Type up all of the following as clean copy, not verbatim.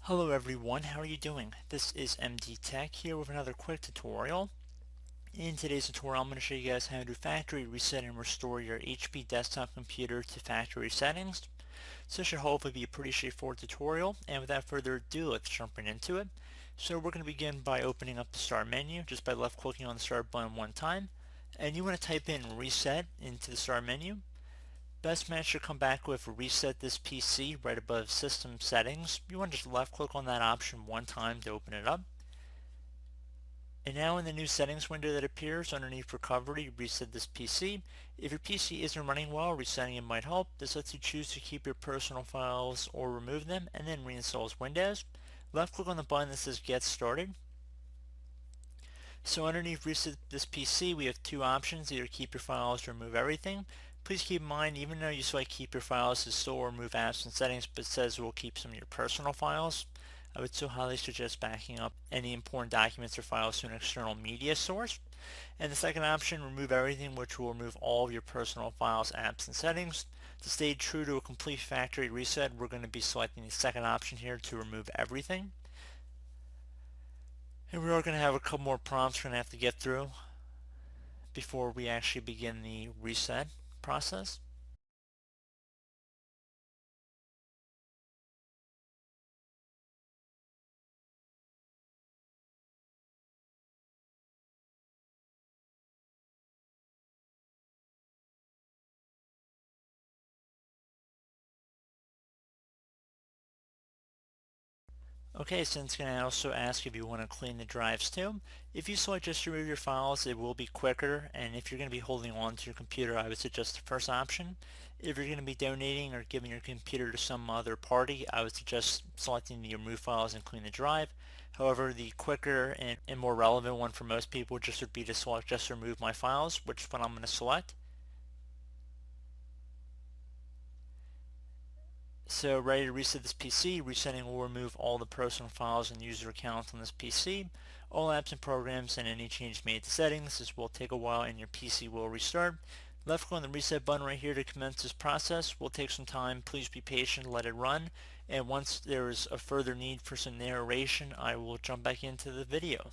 Hello everyone, how are you doing? This is MD Tech here with another quick tutorial. In today's tutorial I'm going to show you guys how to factory reset and restore your HP desktop computer to factory settings. So this should hopefully be a pretty straightforward tutorial, and without further ado, let's jump right into it. So we're going to begin by opening up the start menu just by left clicking on the start button one time, and you want to type in reset into the start menu. Best match should come back with reset this PC right above system settings. You want to just left click on that option one time to open it up. And now in the new settings window that appears underneath recovery, reset this PC. If your PC isn't running well, resetting it might help. This lets you choose to keep your personal files or remove them and then reinstalls Windows. Left click on the button that says get started. So underneath reset this PC, we have two options, either keep your files or remove everything. Please keep in mind, even though you select keep your files, it still will remove apps and settings, but it says it will keep some of your personal files. I would still highly suggest backing up any important documents or files to an external media source. And the second option, remove everything, which will remove all of your personal files, apps, and settings. To stay true to a complete factory reset, we're going to be selecting the second option here to remove everything. And we are going to have a couple more prompts we're going to have to get through before we actually begin the reset process. Okay, so it's going to also ask if you want to clean the drives too. If you select just remove your files, it will be quicker, and if you're going to be holding on to your computer, I would suggest the first option. If you're going to be donating or giving your computer to some other party, I would suggest selecting the remove files and clean the drive. However, the quicker and more relevant one for most people just would be to select just remove my files, which is what I'm going to select. So ready to reset this PC, resetting will remove all the personal files and user accounts on this PC, all apps and programs, and any changes made to settings. This will take a while and your PC will restart. Left click on the reset button right here to commence this process. Will take some time. Please be patient, let it run. And once there is a further need for some narration, I will jump back into the video.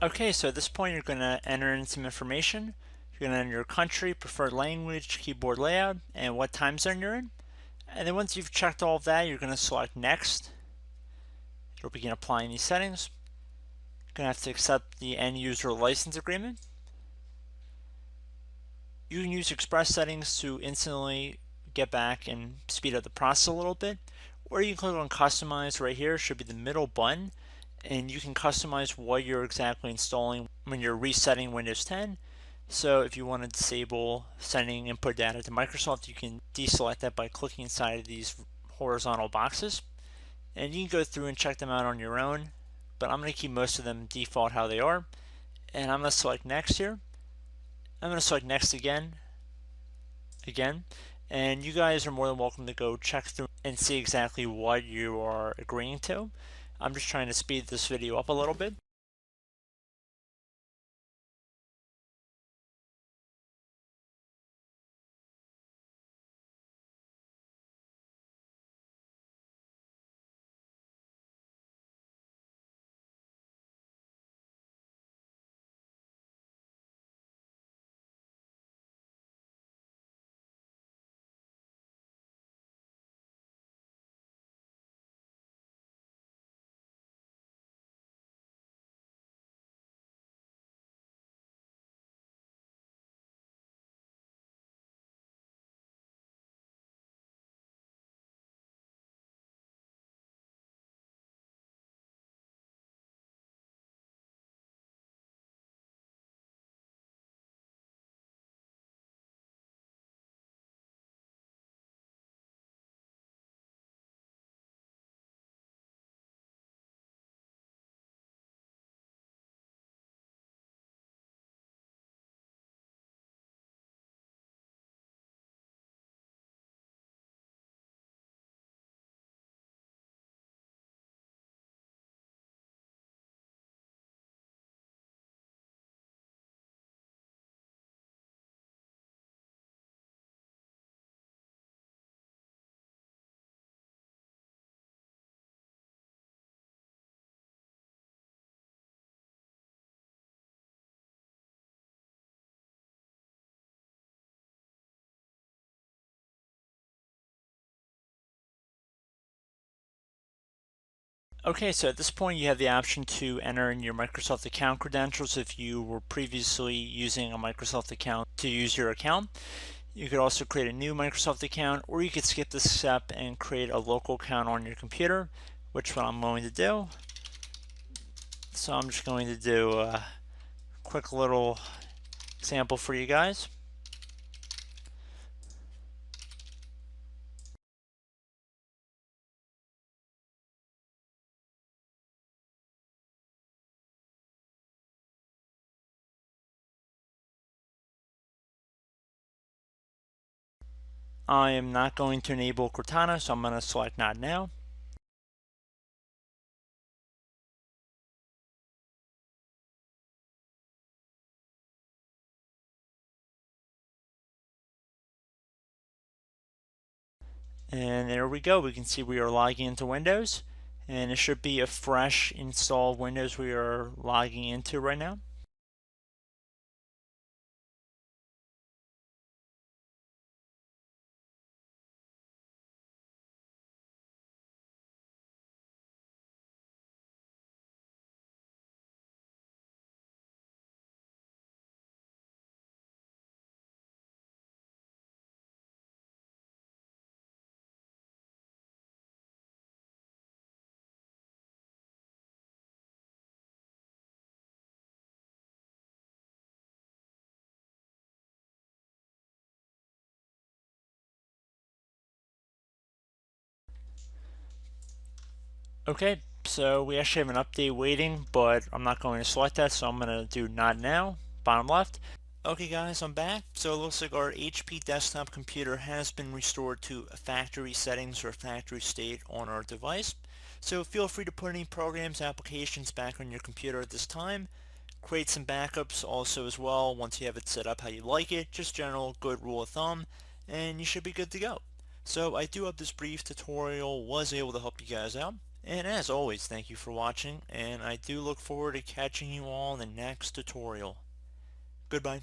Okay, so at this point you're going to enter in some information. You're going to enter your country, preferred language, keyboard layout, and what time zone you're in. And then once you've checked all of that, you're going to select Next. It'll begin applying these settings. You're going to have to accept the end user license agreement. You can use express settings to instantly get back and speed up the process a little bit, or you can click on customize right here. It should be the middle button, and you can customize what you're exactly installing when you're resetting Windows 10. So if you want to disable sending input data to Microsoft, you can deselect that by clicking inside of these horizontal boxes, and you can go through and check them out on your own, but I'm going to keep most of them default how they are, and I'm going to select next here. I'm going to select next again, and you guys are more than welcome to go check through and see exactly what you are agreeing to. I'm just trying to speed this video up a little bit. Okay, so at this point you have the option to enter in your Microsoft account credentials if you were previously using a Microsoft account to use your account. You could also create a new Microsoft account, or you could skip this step and create a local account on your computer, which what I'm going to do. So I'm just going to do a quick little example for you guys. I am not going to enable Cortana, so I'm going to select Not Now. And there we go. We can see we are logging into Windows, and it should be a fresh install of Windows we are logging into right now. Okay, so we actually have an update waiting, but I'm not going to select that, so I'm going to do Not Now, bottom left. Okay guys, I'm back. So it looks like our HP desktop computer has been restored to factory settings or factory state on our device. So feel free to put any programs, applications back on your computer at this time. Create some backups also as well once you have it set up how you like it. Just general good rule of thumb, and you should be good to go. So I do hope this brief tutorial was able to help you guys out. And as always, thank you for watching, and I do look forward to catching you all in the next tutorial. Goodbye.